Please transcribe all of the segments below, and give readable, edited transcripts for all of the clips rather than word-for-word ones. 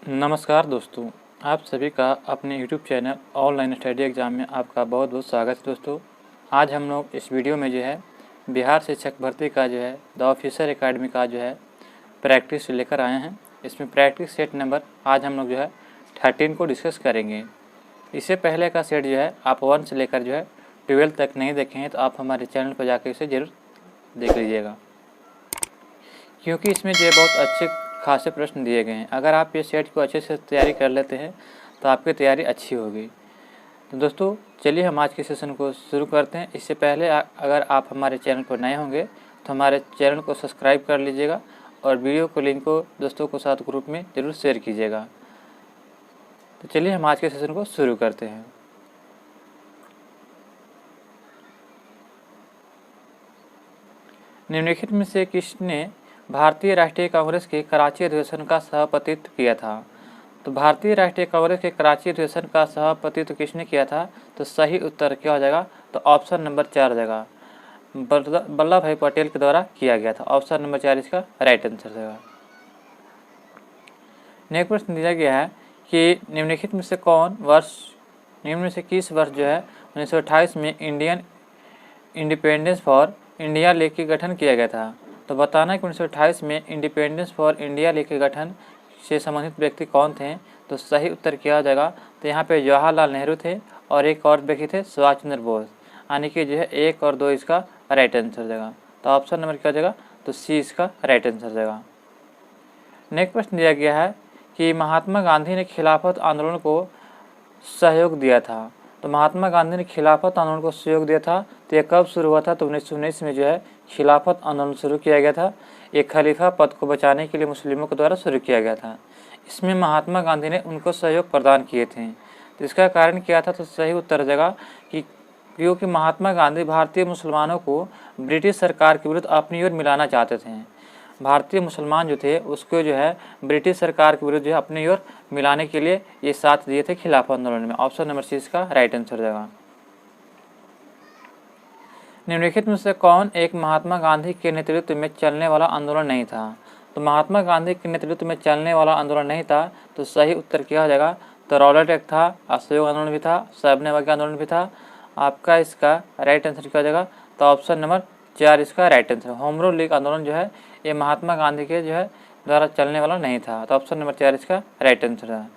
नमस्कार दोस्तों, आप सभी का अपने YouTube channel online study exam में आपका बहुत बहुत स्वागत है। दोस्तों, आज हम लोग इस वीडियो में जो है बिहार शिक्षक भर्ती का जो है द ऑफिसर एकेडमी का जो है प्रैक्टिस लेकर आए हैं। इसमें प्रैक्टिस सेट नंबर आज हम लोग जो है 13 को डिस्कस करेंगे। इससे पहले का सेट जो है आप 1 से लेकर जो है 12 तक नहीं देखे हैं तो आप हमारे चैनल पर जाकर इसे ज़रूर देख लीजिएगा, क्योंकि इसमें जो है बहुत अच्छे खासे प्रश्न दिए गए हैं। अगर आप ये सेट को अच्छे से तैयारी कर लेते हैं तो आपकी तैयारी अच्छी होगी। तो दोस्तों, चलिए हम आज के सेशन को शुरू करते हैं। इससे पहले अगर आप हमारे चैनल पर नए होंगे तो हमारे चैनल को सब्सक्राइब कर लीजिएगा और वीडियो को लिंक को दोस्तों के साथ ग्रुप में ज़रूर शेयर कीजिएगा। तो चलिए हम आज के सेशन को शुरू करते हैं। निम्नलिखित में से किसने भारतीय राष्ट्रीय कांग्रेस के कराची अधिवेशन का सभापतित्व किया था? तो भारतीय राष्ट्रीय कांग्रेस के कराची अधिवेशन का सभापतित्व किसने किया था? तो सही उत्तर क्या हो जाएगा? तो ऑप्शन नंबर 4 जाएगा, वल्लभ भाई पटेल के द्वारा किया गया था। ऑप्शन नंबर 4 इसका राइट आंसर जाएगा। नेक्स्ट प्रश्न दिया गया है कि निम्नलिखित में से निम्न में से किस वर्ष जो है 1928 में Indian independence for India league का गठन किया गया था? तो बताना है कि 1928 में इंडिपेंडेंस फॉर इंडिया लीग के गठन से संबंधित व्यक्ति कौन थे? तो सही उत्तर क्या हो जाएगा? तो यहाँ पे जवाहरलाल नेहरू थे और एक और व्यक्ति थे सुभाष चंद्र बोस, यानी कि जो है 1 और 2 इसका राइट आंसर जाएगा। तो ऑप्शन नंबर क्या हो जाएगा? तो सी इसका राइट आंसर जाएगा। नेक्स्ट प्रश्न दिया गया है कि महात्मा गांधी ने खिलाफत आंदोलन को सहयोग दिया था। तो महात्मा गांधी ने खिलाफत आंदोलन को सहयोग दिया था तो यह कब शुरू हुआ था? तो 1919 में जो है खिलाफत आंदोलन शुरू किया गया था। एक खलीफा पद को बचाने के लिए मुस्लिमों के द्वारा शुरू किया गया था। इसमें महात्मा गांधी ने उनको सहयोग प्रदान किए थे। तो इसका कारण क्या था? तो सही उत्तर जगह कि क्योंकि महात्मा गांधी भारतीय मुसलमानों को ब्रिटिश सरकार के विरुद्ध अपनी ओर मिलाना चाहते थे। भारतीय मुसलमान जो थे उसको जो है ब्रिटिश सरकार के विरुद्ध जो है अपनी ओर मिलाने के लिए ये साथ दिए थे खिलाफत आंदोलन में। ऑप्शन नंबर सी इसका राइट आंसर जाएगा। निम्नलिखित में से कौन एक महात्मा गांधी के नेतृत्व में चलने वाला आंदोलन नहीं था? तो महात्मा गांधी के नेतृत्व में चलने वाला आंदोलन नहीं था तो सही उत्तर क्या हो जाएगा? तो रॉलेट एक्ट था, असहयोग आंदोलन भी था, सविनय अवज्ञा आंदोलन भी था। आपका इसका राइट आंसर क्या हो जाएगा? तो ऑप्शन नंबर 4 इसका right answer. Home rule league आंदोलन जो है ये महात्मा गांधी के जो है द्वारा चलने वाला नहीं था। तो ऑप्शन नंबर 4 इसका राइट आंसर है।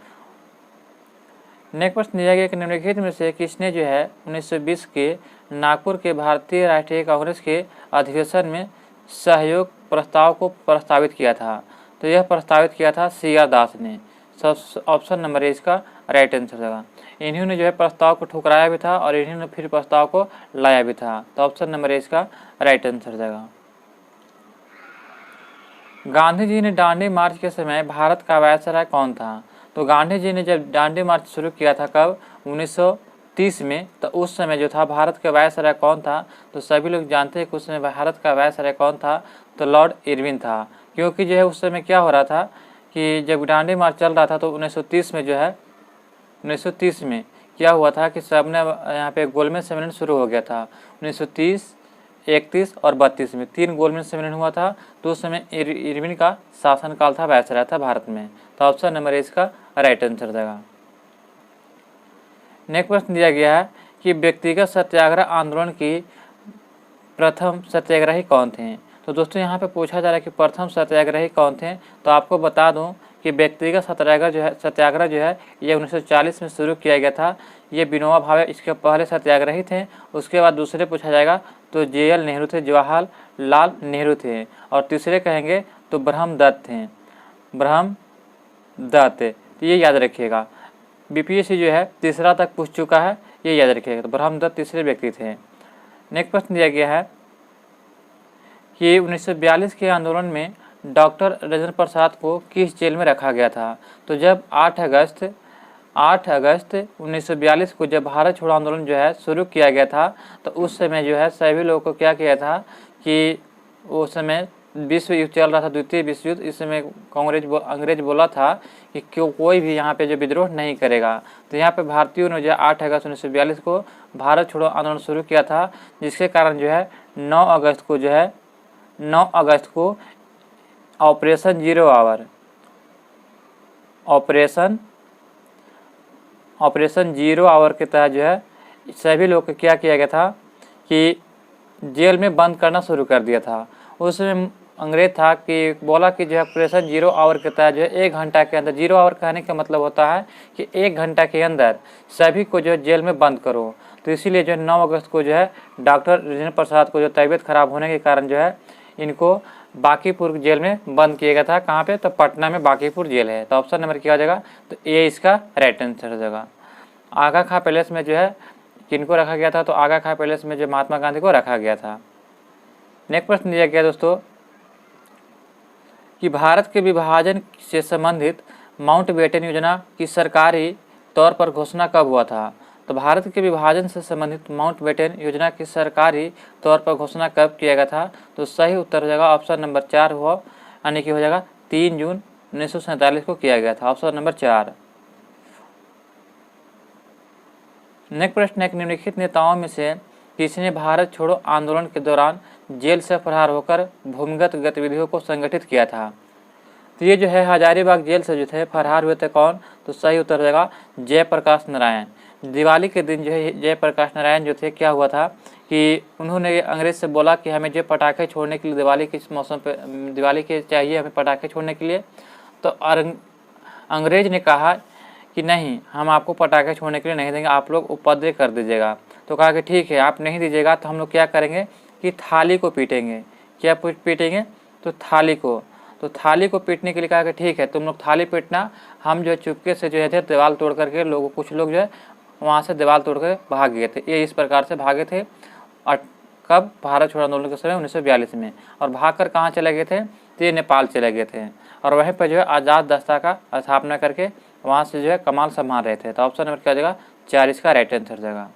नेक्स्ट प्रश्न दिया गया कि निम्नलिखित में से किसने जो है 1920 के नागपुर के भारतीय राष्ट्रीय कांग्रेस के अधिवेशन में सहयोग प्रस्ताव को प्रस्तावित किया था? तो यह प्रस्तावित किया था CR दास ने। ऑप्शन नंबर ए इसका राइट आंसर होगा। इन्होंने जो है प्रस्ताव को ठुकराया भी था और इन्होंने फिर प्रस्ताव को लाया भी था। तो ऑप्शन नंबर ए इसका राइट आंसर जाएगा। गांधी जी ने दांडी मार्च के समय भारत का वायसराय कौन था? तो गांधी जी ने जब दांडी मार्च शुरू किया था कब? 1930 में। तो उस समय जो था भारत का वायसराय कौन था? तो सभी लोग जानते हैं कि उस समय भारत का वायसराय कौन था? तो लॉर्ड इरविन था। क्योंकि जो है उस समय क्या हो रहा था कि जब दांडी मार्च चल रहा था तो 1930 में जो है 1930 में क्या हुआ था कि सबने यहाँ पे गोलमेज सम्मेलन शुरू हो गया था। 1930, 31 और 32 में 3 गोलमेज सम्मेलन हुआ था। तो उस समय इरविन का शासनकाल था, वायसराय था भारत में। तो ऑप्शन नंबर ए इसका राइट आंसर देगा। नेक्स्ट प्रश्न दिया गया है कि व्यक्तिगत सत्याग्रह आंदोलन की प्रथम सत्याग्रही कौन थे? तो दोस्तों यहाँ पे पूछा जा रहा है कि प्रथम सत्याग्रही कौन थे। तो आपको बता दूं कि व्यक्तिगत सत्याग्रह जो है ये 1940 में शुरू किया गया था। ये विनोबा भावे इसके पहले सत्याग्रही थे। उसके बाद दूसरे पूछा जाएगा तो JL नेहरू थे, जवाहरलाल नेहरू थे। और तीसरे कहेंगे तो ब्रह्मदत्त थे, ब्रह्मदत्त। तो ये याद रखिएगा, BPSC जो है तीसरा तक पूछ चुका है, ये याद रखिएगा। तो ब्रह्मदत्त तीसरे व्यक्ति थे। नेक्स्ट प्रश्न दिया गया है कि 1942 के आंदोलन में डॉक्टर राजेंद्र प्रसाद को किस जेल में रखा गया था? तो जब 8 अगस्त 1942 को जब भारत छोड़ो आंदोलन जो है शुरू किया गया था तो उस समय जो है सभी लोगों को क्या किया था कि उस समय विश्व युद्ध चल रहा था, द्वितीय विश्व युद्ध। इस समय अंग्रेज बोला था कि क्यों कोई भी यहाँ पे जो विद्रोह नहीं करेगा। तो यहाँ पे भारतीयों ने जो 8 अगस्त 1942 को भारत छोड़ो आंदोलन शुरू किया था, जिसके कारण जो है 9 अगस्त को operation zero hour operation 0 hour के तहत जो है सभी लोग को क्या किया गया था कि जेल में बंद करना शुरू कर दिया था। उसमें अंग्रेज था कि बोला कि जो है ऑपरेशन 0 आवर के तहत जो है 1 घंटा के अंदर, 0 आवर कहने का मतलब होता है कि 1 घंटा के अंदर सभी को जो है जेल में बंद करो। तो इसीलिए जो है 9 अगस्त को जो है डॉक्टर राजेंद्र प्रसाद को जो तबीयत खराब होने के कारण जो है इनको बांकीपुर जेल में बंद किया गया था। कहाँ पे? तो पटना में बांकीपुर जेल है। तो ऑप्शन नंबर क्या हो जाएगा? तो ए इसका राइट आंसर हो जाएगा। आगा खां पैलेस में जो है किनको रखा गया था? तो आगा खां पैलेस में जो महात्मा गांधी को रखा गया था। नेक्स्ट प्रश्न दिया गया दोस्तों कि भारत के विभाजन से संबंधित माउंटबेटन योजना की सरकारी तौर पर घोषणा कब हुआ था? तो भारत के विभाजन से संबंधित माउंटबेटन योजना की सरकारी तौर पर घोषणा कब किया गया था? तो सही उत्तर हो जाएगा ऑप्शन नंबर 4 हुआ, यानी कि हो जाएगा 3 जून 1947 को किया गया था। Option number 4। नेक्स्ट प्रश्न है, निम्नलिखित नेताओं में से किसने भारत छोड़ो आंदोलन के दौरान जेल से फरार होकर भूमिगत गतिविधियों को संगठित किया था? तो ये जो है हजारीबाग जेल से जो थे फरार हुए थे कौन? तो सही उत्तर हो जाएगा जयप्रकाश नारायण। दिवाली के दिन जो है जयप्रकाश नारायण जो थे, क्या हुआ था कि उन्होंने अंग्रेज से बोला कि हमें जो पटाखे छोड़ने के लिए दिवाली के इस मौसम पे, दिवाली के चाहिए हमें पटाखे छोड़ने के लिए। तो अंग्रेज ने कहा कि नहीं, हम आपको पटाखे छोड़ने के लिए नहीं देंगे, आप लोग उपद्रव कर दीजिएगा। तो कहा कि ठीक है, आप नहीं दीजिएगा तो हम लोग क्या करेंगे कि थाली को पीटेंगे। क्या पीटेंगे? तो थाली को। तो थाली को पीटने के लिए कहा कि ठीक है, तुम लोग थाली पीटना, हम जो है चुपके से जो है दीवार तोड़ करके लोगों, कुछ लोग जो है वहाँ से दीवार तोड़ कर भाग गए थे। ये इस प्रकार से भागे थे। और कब? भारत छोड़ो आंदोलन के समय 1942 में। और भाग कर कहाँ चले गए थे? तो ये नेपाल चले गए थे। और वहीं पर जो है आज़ाद दस्ता का स्थापना करके वहाँ से जो है कमाल संभाल रहे थे। तो ऑप्शन नंबर क्या हो जाएगा? 4 इसका राइट आंसर जाएगा।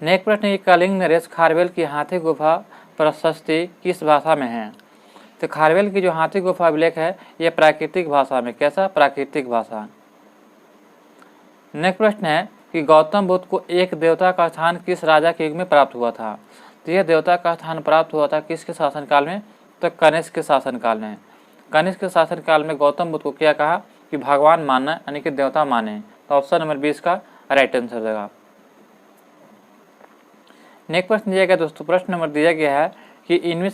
नेक्स्ट प्रश्न है, कलिंग नरेश खारवेल की हाथी गुफा प्रशस्ति किस भाषा में है? तो खारवेल की जो हाथी गुफा अभिलेख है ये प्राकृतिक भाषा में। कैसा? प्राकृतिक भाषा। नेक्स्ट प्रश्न है कि गौतम बुद्ध को एक देवता का स्थान किस राजा के युग में प्राप्त हुआ था? तो यह देवता का स्थान प्राप्त हुआ था किसके शासनकाल में? तो कनिष्क के शासनकाल में। कनिष्क के शासनकाल में गौतम बुद्ध को क्या कहा कि भगवान मानना, यानी कि देवता माने। तो ऑप्शन नंबर 20 का राइट आंसर देगा। नेक्स्ट प्रश्न दिया गया दोस्तों, प्रश्न नंबर दिया गया है कि इनमें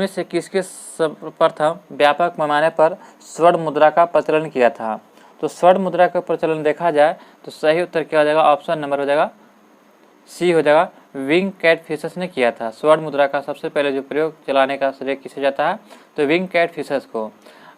से किसके सर्वप्रथम व्यापक पैमाने पर स्वर्ण मुद्रा का प्रचलन किया था? तो स्वर्ण मुद्रा का प्रचलन देखा जाए तो सही उत्तर क्या हो जाएगा? ऑप्शन नंबर हो जाएगा सी हो जाएगा, विंग कैटफिशर्स ने किया था। स्वर्ण मुद्रा का सबसे पहले जो प्रयोग चलाने का श्रेय किसे जाता है? तो विंग कैटफिशर्स को।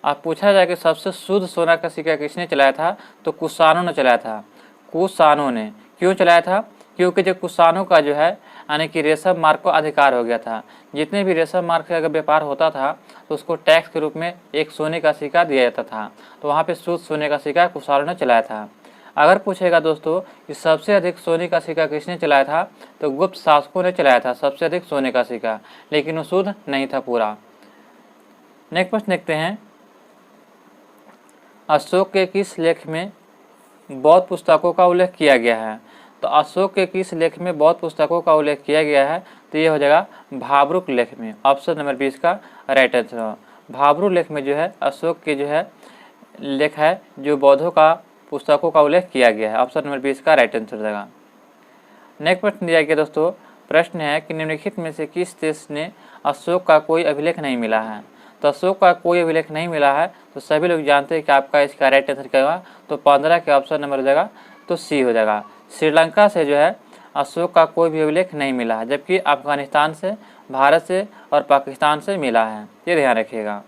अब पूछा जाए कि सबसे शुद्ध सोना का सिक्का किसने चलाया था? तो कुषाणों ने चलाया था। कुषाणों ने क्यों चलाया था? क्योंकि जो कुषाणों का जो है यानी कि रेशम मार्ग को अधिकार हो गया था। जितने भी रेशम मार्ग का अगर व्यापार होता था तो उसको टैक्स के रूप में एक सोने का सिक्का दिया जाता था। तो वहाँ पे शुद्ध सोने का सिक्का कुषाणों ने चलाया था। अगर पूछेगा दोस्तों कि सबसे अधिक सोने का सिक्का किसने चलाया था? तो गुप्त शासकों ने चलाया था सबसे अधिक सोने का सिक्का, लेकिन वो शुद्ध नहीं था पूरा। नेक्स्ट प्रश्न देखते हैं, अशोक के किस लेख में बौद्ध पुस्तकों का उल्लेख किया गया है? तो अशोक के किस लेख में बौद्ध पुस्तकों का उल्लेख किया गया है? तो ये हो जाएगा भाब्रुक लेख में। ऑप्शन नंबर 20 का राइट आंसर हो। भाब्रुक लेख में जो है अशोक के जो है लेख है जो बौद्धों का पुस्तकों का उल्लेख किया गया है। ऑप्शन नंबर 20 का राइट आंसर जाएगा। नेक्स्ट प्रश्न दिया गया दोस्तों, प्रश्न है कि निम्नलिखित में से किस देश ने अशोक का कोई अभिलेख नहीं मिला है? तो अशोक का कोई अभिलेख नहीं मिला है तो सभी लोग जानते हैं कि आपका इसका राइट आंसर क्या होगा? तो 15 के ऑप्शन नंबर हो जाएगा तो सी हो जाएगा। श्रीलंका से जो है अशोक का कोई भी अभिलेख नहीं मिला है, जबकि अफगानिस्तान से, भारत से और पाकिस्तान से मिला है। ये ध्यान रखिएगा।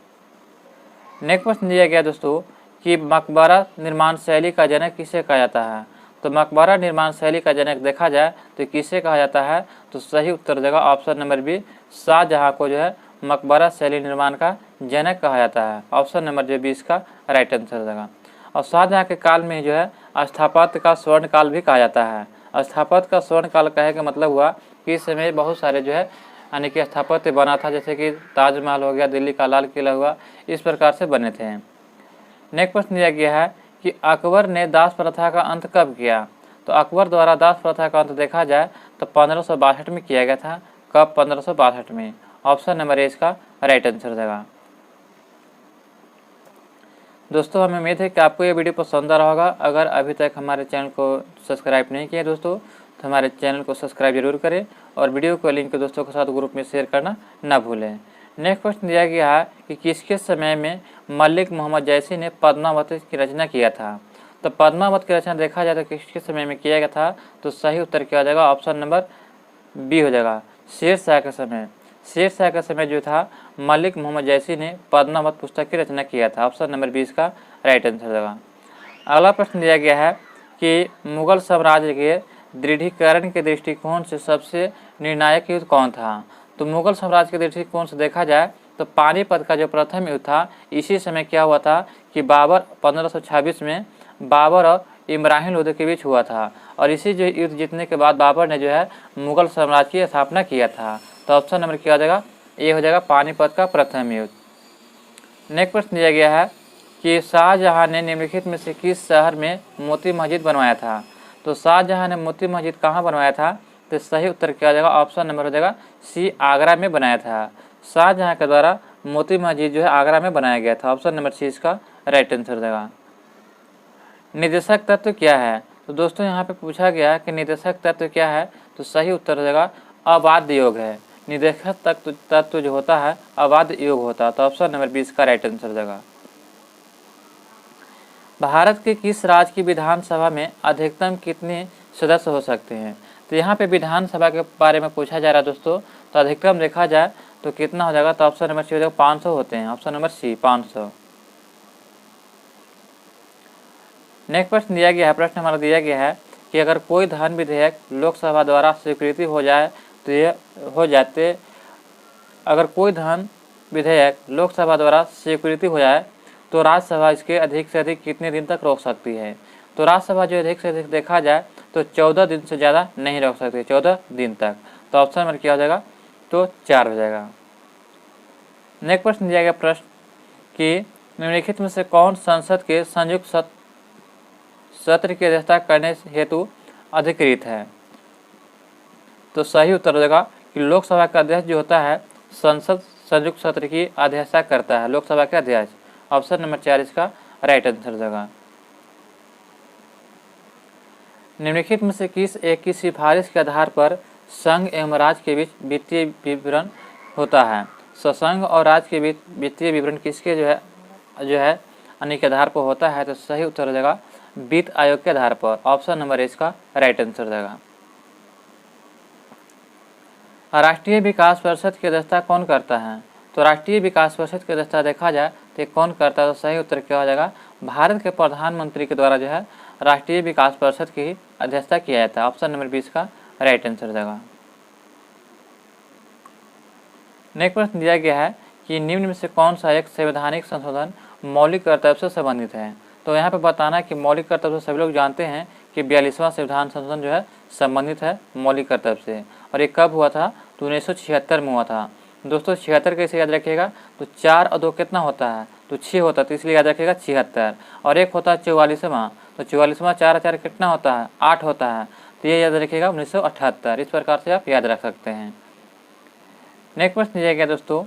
नेक्स्ट प्रश्न दिया गया दोस्तों कि मकबरा निर्माण शैली का जनक किसे कहा जाता है? तो मकबरा निर्माण शैली का जनक देखा जाए तो किसे कहा जाता है? तो सही उत्तर देगा ऑप्शन नंबर बी, शाहजहां को जो है मकबरा शैली निर्माण का जनक कहा जाता है। ऑप्शन नंबर जो 20 का राइट आंसर देगा। और शाहजहां के काल में जो है स्थापत्य का स्वर्ण काल भी कहा जाता है। स्थापत्य का स्वर्ण काल कहे का मतलब हुआ कि इस समय बहुत सारे जो है यानी कि स्थापत्य बना था, जैसे कि ताजमहल हो गया, दिल्ली का लाल किला हुआ, इस प्रकार से बने थे। नेक्स्ट प्रश्न दिया गया है कि अकबर ने दास प्रथा का अंत कब किया? तो अकबर द्वारा दास प्रथा का अंत देखा जाए तो 1562 में किया गया था। कब? 1562 में। ऑप्शन नंबर ए इसका राइट आंसर देगा। दोस्तों हमें उम्मीद है कि आपको ये वीडियो पसंद आ रहा होगा। अगर अभी तक हमारे चैनल को सब्सक्राइब नहीं किया दोस्तों तो हमारे चैनल को सब्सक्राइब जरूर करें और वीडियो को लिंक दोस्तों के साथ ग्रुप में शेयर करना ना भूलें। नेक्स्ट क्वेश्चन दिया गया है कि किसके समय में मलिक मोहम्मद जैसी ने पद्मावत की रचना किया था। तो पद्मावत की रचना देखा जाए तो किसके समय में किया गया था, तो सही उत्तर क्या हो जाएगा, ऑप्शन नंबर बी हो जाएगा, शेर शाह के समय। शेर शाह का समय जो था मलिक मोहम्मद जैसी ने पद्मावत पुस्तक की रचना किया था। ऑप्शन नंबर 20 का राइट आंसर होगा। अगला प्रश्न दिया गया है कि मुगल साम्राज्य के दृढ़ीकरण के दृष्टिकोण से सबसे निर्णायक युद्ध कौन था। तो मुगल साम्राज्य के दृष्टिकोण से देखा जाए तो पानीपत का जो प्रथम युद्ध था, इसी समय क्या हुआ था कि बाबर 1526 में बाबर और इब्राहिम लोधी के बीच हुआ था और इसी जो युद्ध जीतने के बाद बाबर ने जो है मुगल साम्राज्य की स्थापना किया था। तो ऑप्शन नंबर क्या हो जाएगा, ए हो जाएगा, पानीपत का प्रथम युद्ध। नेक्स्ट प्रश्न दिया गया है कि शाहजहां ने निम्नलिखित में से किस शहर में मोती मस्जिद बनवाया था। तो शाहजहां ने मोती मस्जिद कहाँ बनवाया था, तो सही उत्तर क्या हो जाएगा, ऑप्शन नंबर हो जाएगा सी, आगरा में बनाया था। शाहजहां के द्वारा मोती मस्जिद जो है आगरा में बनाया गया था। ऑप्शन नंबर सी इसका राइट आंसर हो जाएगा। निदेशक तत्व क्या है। तो दोस्तों यहाँ पे पूछा गया है कि निदेशक तत्व क्या है, तो सही उत्तर हो जाएगा अबाध योग है। निदेशक तत्व जो होता है अबाध योग होता है। तो ऑप्शन नंबर 20 का राइट आंसर हो जाएगा। भारत के किस राज्य की विधानसभा में अधिकतम कितने सदस्य हो सकते हैं। तो यहाँ पे विधानसभा के बारे में पूछा जा रहा है दोस्तों। तो अधिकतम देखा जाए तो कितना हो जाएगा, तो ऑप्शन नंबर सी हो जाएगा 500 होते हैं। Option number C 500। नेक्स्ट प्रश्न दिया गया है, प्रश्न हमारा दिया गया है कि अगर कोई धन विधेयक लोकसभा द्वारा स्वीकृति हो जाए तो ये हो जाते, अगर कोई धन विधेयक लोकसभा द्वारा स्वीकृति हो जाए तो राज्यसभा इसके अधिक से अधिक कितने दिन तक रोक सकती है। तो राज्यसभा जो अधिक से अधिक देखा जाए तो 14 दिन से ज़्यादा नहीं रोक सकती, 14 दिन तक। तो ऑप्शन नंबर क्या हो जाएगा, तो 4 हो जाएगा। नेक्स्ट प्रश्न दिया गया प्रश्न कि निम्नलिखित में से कौन संसद के संयुक्त सत्र की अध्यक्षता करने हेतु अधिकृत है। तो सही उत्तर हो जाएगा कि लोकसभा का अध्यक्ष जो होता है संसद संयुक्त सत्र की अध्यक्षता करता है, लोकसभा के अध्यक्ष। ऑप्शन नंबर 4 इसका राइट आंसर हो जाएगा। निम्नलिखित में से किस एक की सिफारिश के आधार पर संघ एवं राज्य के बीच वित्तीय विवरण होता है। संघ और राज्य के बीच वित्तीय विवरण किसके जो है अन्य के आधार पर होता है। तो सही उत्तर हो जाएगा वित्त आयोग के आधार पर। ऑप्शन नंबर इसका राइट आंसर हो जाएगा। राष्ट्रीय विकास परिषद की अध्यक्षता कौन करता है। तो राष्ट्रीय विकास परिषद की अध्यक्षता देखा जाए तो कौन करता है, तो सही उत्तर क्या हो जाएगा, भारत के प्रधानमंत्री के द्वारा जो है राष्ट्रीय विकास परिषद की अध्यक्षता किया जाता है। ऑप्शन नंबर 20 का राइट आंसर हो जाएगा। नेक्स्ट प्रश्न दिया गया है कि निम्न में से कौन सा एक संवैधानिक संशोधन मौलिक कर्तव्य से संबंधित है। तो यहाँ पे बताना है कि मौलिक कर्तव्य से सभी लोग जानते हैं कि 42वां संविधान संशोधन जो है संबंधित है मौलिक कर्तव्य से, और ये कब हुआ था, तो 1976 में हुआ था। दोस्तों 76 कैसे याद रखिएगा, तो 4 और 2 कितना होता है, तो 6 होता है, तो इसलिए याद रखिएगा 76। और एक होता है 44वां, तो 44वां 4 4 कितना होता है, 8 होता है, तो ये याद रखिएगा 1978। इस प्रकार से आप याद रख सकते हैं। नेक्स्ट प्रश्न दिया गया दोस्तों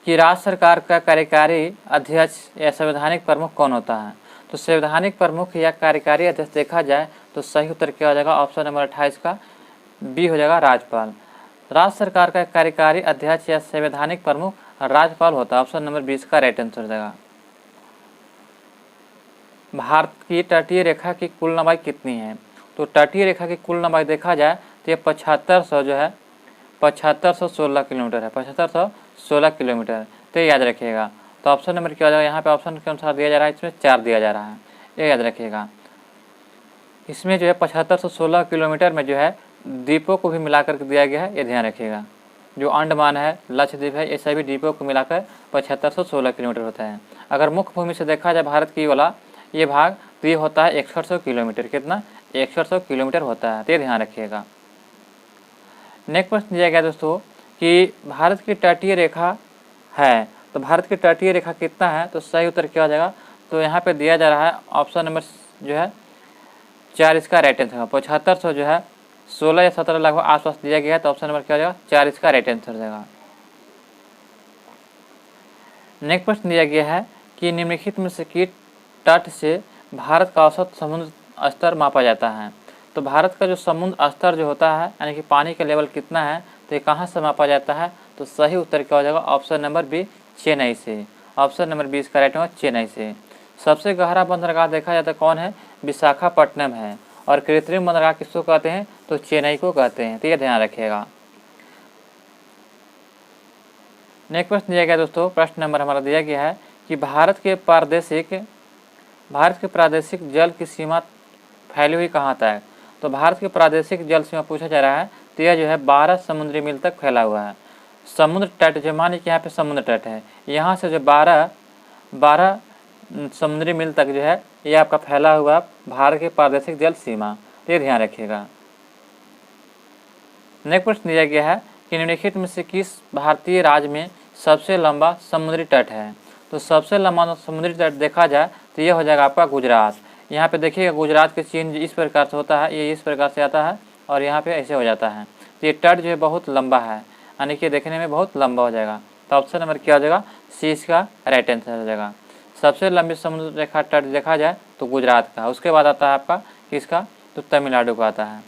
कि राज्य सरकार का कार्यकारी अध्यक्ष या संवैधानिक प्रमुख कौन होता है। तो संवैधानिक प्रमुख या कार्यकारी अध्यक्ष देखा जाए तो सही उत्तर क्या हो जाएगा, ऑप्शन नंबर 28 का बी हो जाएगा, राज्यपाल। राज्य सरकार का कार्यकारी अध्यक्ष या संवैधानिक प्रमुख राज्यपाल होता है। ऑप्शन नंबर 20 का राइट आंसर हो जाएगा। भारत की तटीय रेखा की कुल लंबाई कितनी है। तो तटीय रेखा की कुल लंबाई देखा जाए तो ये 7500 जो है 7516 किलोमीटर है, 7516 किलोमीटर। तो याद रखिएगा। तो ऑप्शन नंबर क्या हो जाएगा, यहाँ पे ऑप्शन के अनुसार दिया जा रहा है, इसमें 4 दिया जा रहा है, ये याद रखिएगा। इसमें जो है 7516 किलोमीटर में जो है द्वीपों को भी मिलाकर दिया गया है, ये ध्यान रखिएगा। जो अंडमान है, लक्षद्वीप है, ये सभी द्वीपों को मिलाकर 7516 किलोमीटर होता है। अगर मुख्य भूमि से देखा जाए भारत की वाला ये भाग, तो ये होता है 6100 किलोमीटर। कितना, 6100 किलोमीटर होता है, तो ये ध्यान रखिएगा। नेक्स्ट प्रश्न दिया गया दोस्तों कि भारत की तटीय रेखा है, तो भारत की तटीय रेखा कितना है, तो सही उत्तर क्या हो जाएगा, तो यहाँ पे दिया जा रहा है ऑप्शन नंबर जो है 4 इसका राइट आंसर है। 7500 जो है 16 या 17 लगभग आसपास दिया गया है, तो ऑप्शन नंबर क्या हो जाएगा, 4 इसका राइट आंसर हो जाएगा। नेक्स्ट प्रश्न दिया गया है कि निम्नलिखित में से किस तट से भारत का औसत समुद्र स्तर मापा जाता है। तो भारत का जो समुद्र स्तर जो होता है यानी कि पानी का लेवल कितना है, तो ये कहाँ से मापा जाता है, तो सही उत्तर क्या हो जाएगा, ऑप्शन नंबर बी चेन्नई से। ऑप्शन नंबर बी इसका राइट होगा चेन्नई से। सबसे गहरा बंदरगाह देखा जाता है कौन है, विशाखापट्टनम है। और कृत्रिम बंदरगाह किसको कहते हैं, तो चेन्नई को कहते हैं। तो ये ध्यान रखिएगा। नेक्स्ट प्रश्न दिया गया दोस्तों, प्रश्न नंबर हमारा दिया गया है कि भारत के प्रादेशिक जल की सीमा फैली हुई कहाँ तक है। तो भारत के प्रादेशिक जल सीमा पूछा जा रहा है, तो यह जो है 12 समुद्री मील तक फैला हुआ है। समुद्र तट जो मानिए कि यहाँ पे समुद्र तट है, यहाँ से जो 12 समुद्री मील तक जो है ये आपका फैला हुआ भारत के प्रादेशिक जल सीमा। तो ये ध्यान रखिएगा। नेक्स्ट प्रश्न दिया गया है कि निम्नलिखित में से किस भारतीय राज्य में सबसे लंबा समुद्री तट है। तो सबसे लंबा समुद्री तट देखा जाए तो ये हो जाएगा आपका गुजरात। यहाँ पे देखिएगा गुजरात के चिन्ह इस प्रकार से होता है, ये इस प्रकार से आता है और यहाँ पे ऐसे हो जाता है। तो ये तट जो है बहुत लंबा है, यानी कि देखने में बहुत लंबा हो जाएगा। तो ऑप्शन नंबर क्या हो जाएगा, सी इसका राइट आंसर हो जाएगा। सबसे लंबी समुद्र रेखा तट देखा जाए तो गुजरात का, उसके बाद आता है आपका किसका, तो तमिलनाडु का आता है।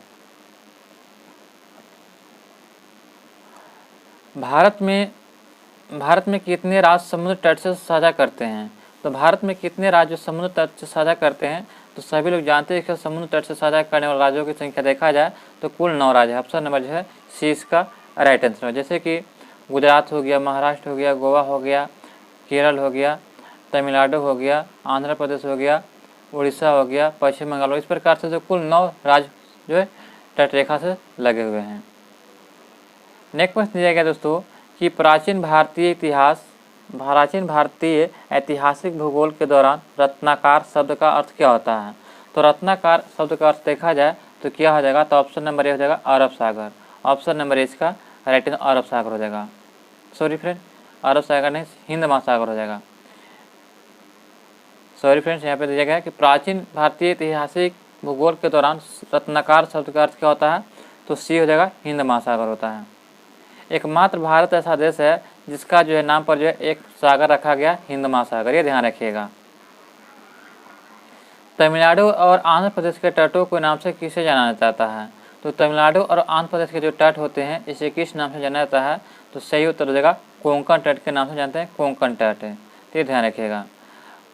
भारत में कितने राज्य समुद्र तट से साझा करते हैं। तो भारत में कितने राज्य समुद्र तट से साझा करते हैं, तो सभी लोग जानते हैं कि समुद्र तट से साझा करने वाले राज्यों की संख्या देखा जाए तो कुल 9 राज्य है। ऑप्शन नंबर जो है सी इसका राइट आंसर है। जैसे कि गुजरात हो गया, महाराष्ट्र हो गया, गोवा हो गया, केरल हो गया, तमिलनाडु हो गया, आंध्र प्रदेश हो गया, उड़ीसा हो गया, पश्चिम बंगाल। इस प्रकार से जो कुल 9 राज्य जो है तट रेखा से लगे हुए हैं। नेक्स्ट प्रश्न दिया गया दोस्तों कि प्राचीन भारतीय ऐतिहासिक भूगोल के दौरान रत्नाकर शब्द का अर्थ क्या होता है। तो रत्नाकर शब्द का अर्थ देखा जाए तो क्या हो जाएगा, तो ऑप्शन नंबर ए हो जाएगा अरब सागर। ऑप्शन नंबर ए इसका राइट आंसर अरब सागर हो जाएगा। सॉरी फ्रेंड, अरब सागर नहीं, हिंद महासागर हो जाएगा। सॉरी फ्रेंड्स, यहाँ पे दिया गया है कि प्राचीन भारतीय ऐतिहासिक भूगोल के दौरान रत्नाकर शब्द का अर्थ क्या होता है, तो सी हो जाएगा हिंद महासागर होता है। एकमात्र भारत ऐसा देश है जिसका जो है नाम पर जो है एक सागर रखा गया, हिंद महासागर। ये ध्यान रखिएगा। तमिलनाडु और आंध्र प्रदेश के तटों के नाम से किसे जाना जाता है। तो तमिलनाडु और आंध्र प्रदेश के जो तट होते हैं इसे किस नाम से जाना जाता है, तो सही उत्तर हो जाएगा कोंकण तट के नाम से जानते हैं, कोंकण तट है। तो ये ध्यान रखिएगा।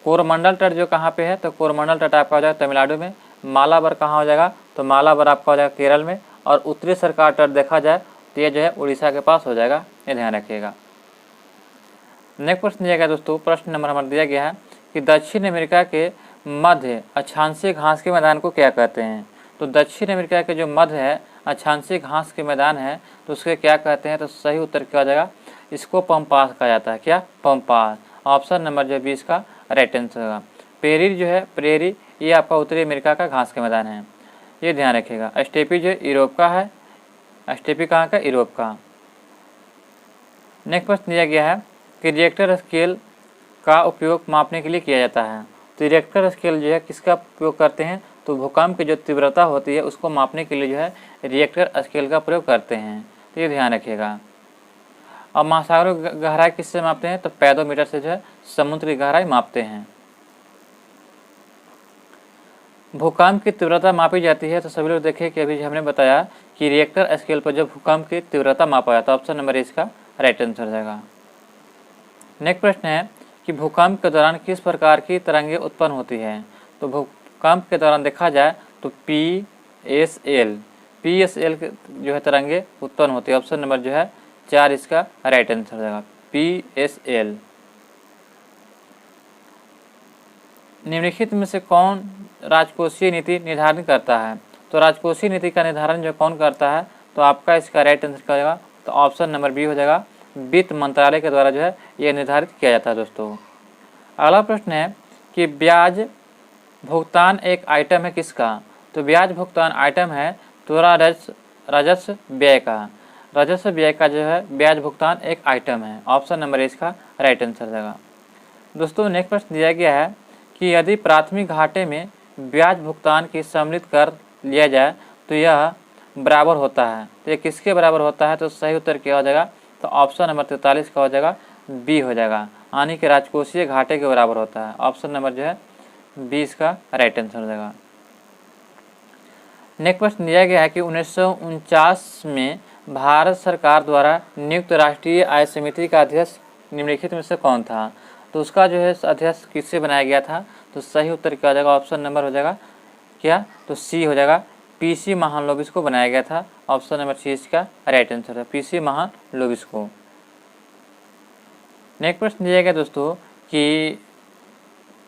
कोरमंडल तट जो कहाँ पे है, तो कोरमंडल तट आपका हो जाएगा तमिलनाडु में। मालाबार कहाँ हो जाएगा, तो मालाबार आपका हो जाएगा केरल में। और उत्तरी सरकार तट देखा जाए तो ये जो है उड़ीसा के पास हो जाएगा। ये ध्यान रखिएगा। नेक्स्ट प्रश्न दिया गया दोस्तों, प्रश्न नंबर हमारा दिया गया है कि दक्षिण अमेरिका के मध्य अक्षांशीय घास के मैदान को क्या कहते हैं। तो दक्षिण अमेरिका के जो मध्य है अक्षांशीय घास के मैदान है तो उसके क्या कहते हैं, तो सही उत्तर क्या हो जाएगा, इसको पम्पास कहा जाता है। क्या, पम्पास। ऑप्शन नंबर जो 20 का राइट आंसर होगा। प्रेरी जो है, प्रेरी ये आपका उत्तरी अमेरिका का घास के मैदान है। ये ध्यान रखिएगा। स्टेपी जो यूरोप का है, स्टेपी कहाँ का, यूरोप का। नेक्स्ट प्रश्न दिया गया है कि रिएक्टर स्केल का उपयोग मापने के लिए किया जाता है। तो रिएक्टर स्केल जो है किसका उपयोग करते हैं, तो भूकंप की जो तीव्रता होती है उसको मापने के लिए जो है रिएक्टर स्केल का प्रयोग करते हैं। तो ये ध्यान रखिएगा। अब महासागरों की गहराई किससे मापते हैं, तो पैडोमीटर से जो है समुद्र की गहराई मापते हैं। भूकंप की तीव्रता मापी जाती है तो सभी लोग देखें कि अभी हमने बताया कि रिएक्टर स्केल पर जब भूकंप की तीव्रता मापा जाता है, ऑप्शन नंबर इसका राइट आंसर जाएगा। नेक्स्ट प्रश्न है कि भूकंप के दौरान किस प्रकार की तरंगें उत्पन्न होती है। तो भूकंप के दौरान देखा जाए तो PSL जो है तरंगें उत्पन्न होती है। ऑप्शन नंबर जो है 4 इसका राइट आंसर जाएगा, PSL। निम्नलिखित में से कौन राजकोषीय नीति निर्धारित करता है। तो राजकोषीय नीति का निर्धारण जो कौन करता है, तो आपका इसका राइट आंसर क्या होगा, तो ऑप्शन नंबर बी हो जाएगा, वित्त मंत्रालय के द्वारा जो है यह निर्धारित किया जाता है। दोस्तों अगला प्रश्न है कि ब्याज भुगतान एक आइटम है किसका। तो ब्याज भुगतान आइटम है तो राजस्व व्यय का। राजस्व व्यय का जो है ब्याज भुगतान एक आइटम है। ऑप्शन नंबर इसका राइट आंसर जाएगा। दोस्तों नेक्स्ट प्रश्न दिया गया है कि यदि प्राथमिक घाटे में ब्याज भुगतान की सम्मिलित कर लिया जाए तो यह बराबर होता है। तो ये किसके बराबर होता है, तो सही उत्तर क्या हो जाएगा, तो ऑप्शन नंबर 43 का हो जाएगा, बी हो जाएगा। हानि के राजकोषीय घाटे के बराबर होता है। ऑप्शन नंबर जो है 20 का राइट आंसर हो जाएगा। नेक्स्ट प्रश्न दिया गया है कि 1949 में भारत सरकार द्वारा नियुक्त राष्ट्रीय आय समिति का अध्यक्ष निम्नलिखित में से कौन था? तो उसका जो है अध्यक्ष किससे बनाया गया था? तो सही उत्तर क्या हो जाएगा? ऑप्शन नंबर हो जाएगा क्या? तो सी हो जाएगा, पीसी महालनोबिस को बनाया गया था। ऑप्शन नंबर सी इसका राइट आंसर है, पीसी महालनोबिस को। नेक्स्ट प्रश्न दिया गया दोस्तों कि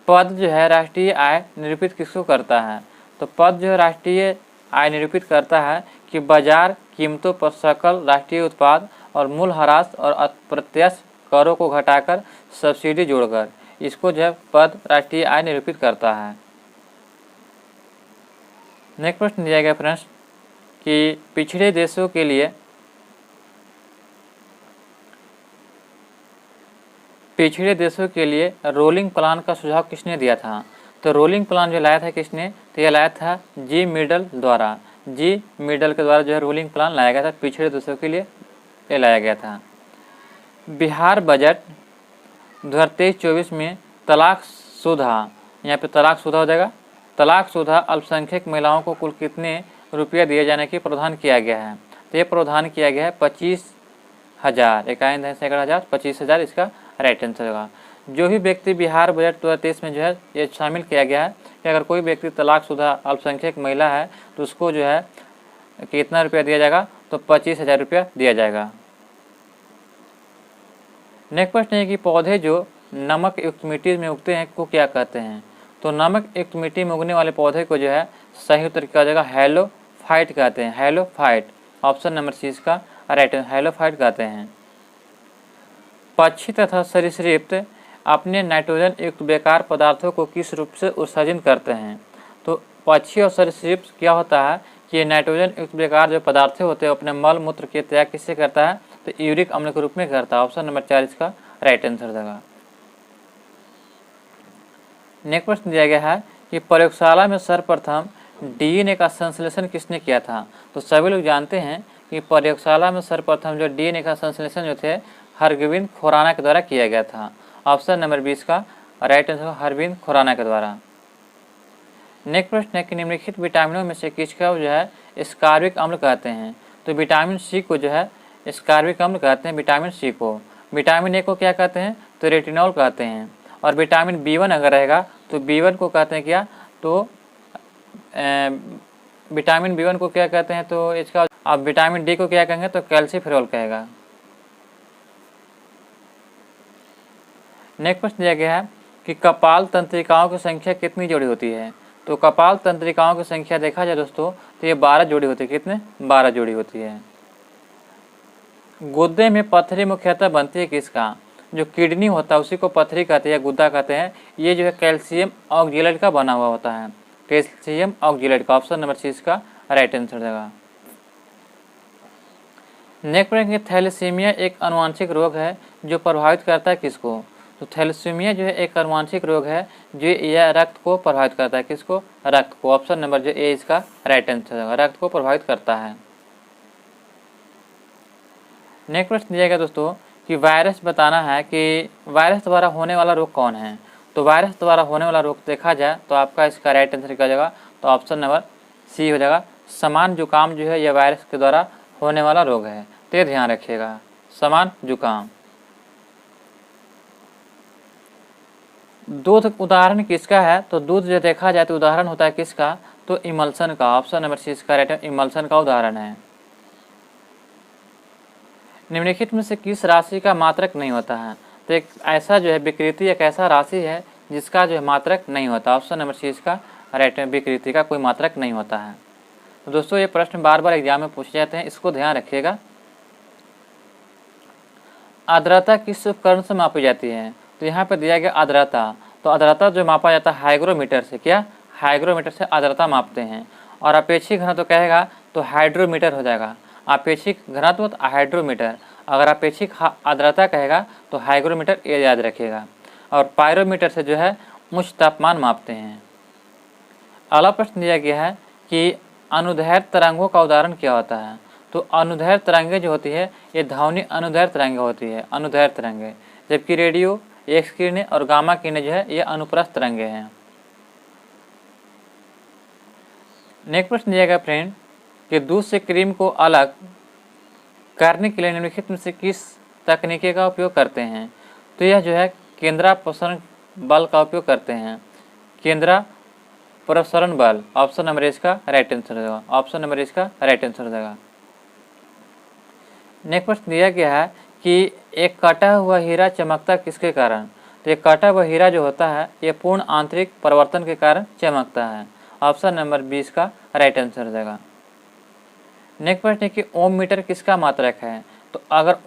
पद जो है राष्ट्रीय आय निरूपित किसको करता है? तो पद जो है राष्ट्रीय आय निरूपित करता है कि बाजार कीमतों पर सकल राष्ट्रीय उत्पाद और मूल्यह्रास और अप्रत्यक्ष करों को घटाकर सब्सिडी जोड़कर, इसको जो है पद राष्ट्रीय आय निरूपित करता है। नेक्स्ट प्रश्न दिया गया फ्रेंड्स कि पिछड़े देशों के लिए रोलिंग प्लान का सुझाव किसने दिया था? तो रोलिंग प्लान जो लाया था किसने? तो यह लाया था जी मिडल द्वारा। जी मिडल के द्वारा जो है रोलिंग प्लान लाया गया था, पिछड़े देशों के लिए ये लाया गया था। बिहार बजट 2023-24 में तलाकशुदा, यहाँ पे तलाकशुदा हो जाएगा, तलाकशुदा अल्पसंख्यक महिलाओं को कुल कितने रुपया दिए जाने की प्रावधान किया गया है? तो ये प्रावधान किया गया है 25,000, इकाई धन सैकड़ा हज़ार, 25,000 इसका राइट आंसर होगा। जो भी व्यक्ति बिहार बजट 2023 में जो है ये शामिल किया गया है कि अगर कोई व्यक्ति तलाकशुदा अल्पसंख्यक महिला है तो उसको जो है कितना रुपया दिया जाएगा? तो 25,000 रुपया दिया जाएगा। नेक्स्ट प्रश्न है कि पौधे जो नमक युक्त मिट्टी में उगते हैं को क्या कहते हैं? तो नमक युक्त मिट्टी में उगने वाले पौधे को जो है सही उत्तर क्या हो जाएगा? हैलोफाइट कहते हैं, हैलोफाइट। ऑप्शन नंबर सी इसका राइट आंसर, हैलोफाइट कहते हैं। पक्षी तथा सरीसृप अपने नाइट्रोजन युक्त बेकार पदार्थों को किस रूप से उत्सर्जन करते हैं? तो पक्षी और सरीसृप क्या होता है कि नाइट्रोजन युक्त बेकार जो पदार्थ होते हैं अपने मल मूत्र के त्याग किससे करता है? तो यूरिक अम्ल के रूप में करता है। ऑप्शन नंबर 4 इसका राइट आंसर देगा। नेक्स्ट प्रश्न दिया गया है कि प्रयोगशाला में सर्वप्रथम डीएनए का संश्लेषण किसने किया था? तो सभी लोग जानते हैं कि प्रयोगशाला में सर्वप्रथम जो डीएनए का संश्लेषण जो थे हरगोविंद खुराना के द्वारा किया गया था। ऑप्शन नंबर 20 का राइट आंसर हरगोविंद खुराना के द्वारा। नेक्स्ट प्रश्न है कि निम्नलिखित विटामिनों में से किसका जो है स्कार्बिक अम्ल कहते हैं? तो विटामिन सी को जो है स्कार्बिक अम्ल कहते हैं, विटामिन सी को। विटामिन ए को क्या कहते हैं? तो रेटिनॉल कहते हैं। और विटामिन B1 अगर रहेगा तो B1 को कहते हैं क्या? तो विटामिन B1 को क्या कहते हैं? तो इसका अब विटामिन डी को क्या कहेंगे? तो कैल्सीफेरॉल कहेगा। नेक्स्ट प्रश्न दिया गया है कि कपाल तंत्रिकाओं की संख्या कितनी जोड़ी होती है? तो कपाल तंत्रिकाओं की संख्या देखा जाए दोस्तों तो ये 12 जोड़ी होती है। कितने? 12 जोड़ी होती है। गुद्दे में पथरी मुख्यतः बनती है किसका? जो किडनी होता है उसी को पथरी कहते हैं, गुद्दा कहते हैं। ये जो है कैल्शियम ऑक्जेलेट का बना हुआ होता है, कैल्शियम ऑक्जेलेट का। ऑप्शन नंबर सी इसका राइट आंसर देगा। नेक्स्ट प्रश्न, थैलेसीमिया एक आनुवंशिक रोग है जो प्रभावित करता है किसको? तो थैलेसीमिया जो है एक आनुवंशिक रोग है जो यह रक्त को प्रभावित करता है। किसको? रक्त को। ऑप्शन नंबर जो ए इसका राइट आंसर होगा, रक्त को प्रभावित करता है। नेक्स्ट प्रश्न दिया गया दोस्तों कि वायरस बताना है कि वायरस द्वारा होने वाला रोग कौन है? तो वायरस द्वारा होने वाला रोग देखा जाए तो आपका इसका राइट आंसर क्या हो जाएगा? तो ऑप्शन नंबर सी हो जाएगा, समान जुकाम जो है यह वायरस के द्वारा होने वाला रोग है, तो ध्यान रखिएगा, समान जुकाम। दूध उदाहरण किसका है? तो दूध जो देखा जाए तो उदाहरण होता है किसका? तो इमल्सन का। ऑप्शन नंबर सी इसका राइट है, इमल्सन का उदाहरण है। निम्नलिखित में से किस राशि का मात्रक नहीं होता है? तो एक ऐसा जो है विकृति एक ऐसा राशि है जिसका जो है मात्रक नहीं होता। ऑप्शन नंबर सी इसका राइट है, विकृति का कोई मात्रक नहीं होता है। तो दोस्तों ये प्रश्न बार बार एग्जाम में पूछे जाते हैं, इसको ध्यान रखिएगा। आर्द्रता किस उपकरण से मापी जाती है? तो यहाँ पे दिया गया आर्द्रता, तो आर्द्रता जो मापा जाता है हाइग्रोमीटर से। क्या? हाइग्रोमीटर से आर्द्रता मापते हैं। और अपेक्षिक घनत्व कहेगा तो हाइड्रोमीटर हो जाएगा। अपेक्षिक घनत्व हाइड्रोमीटर, अगर अपेक्षिक आर्द्रता कहेगा तो हाइग्रोमीटर, ये याद रखिएगा। और पायरोमीटर से जो है उच्च तापमान मापते हैं। अगला प्रश्न दिया गया है कि अनुदैर्घ्य तरंगों का उदाहरण क्या होता है? तो अनुदैर्घ्य तरंगें जो होती है ये ध्वनि अनुदैर्घ्य तरंगें होती है, अनुदैर्घ्य तरंगें। जबकि रेडियो एक्स किरणें और गामा किरणें जो है ये अनुप्रस्थ तरंगे हैं। नेक्स्ट प्रश्न दिया गया फ्रेंड कि दूध से क्रीम को अलग करने के लिए निम्नलिखित में से किस तकनीकी का उपयोग करते हैं? तो यह जो है केंद्रापसरण बल का उपयोग करते हैं। केंद्रापसरण बल, ऑप्शन नंबर इसका राइट आंसर हो जाएगा। ऑप्शन नंबर इसका राइट आंसर हो जाएगा। नेक्स्ट प्रश्न दिया गया है कि एक कटा हुआ हीरा चमकता किसके कारण? तो एक कटा हुआ हीरा जो होता है ये पूर्ण आंतरिक परिवर्तन के कारण चमकता है। ऑप्शन नंबर 20 का राइट आंसर हो जाएगा। नेक्स्ट प्रश्न है कि ओम मीटर किसका मात्रक है? तो अगर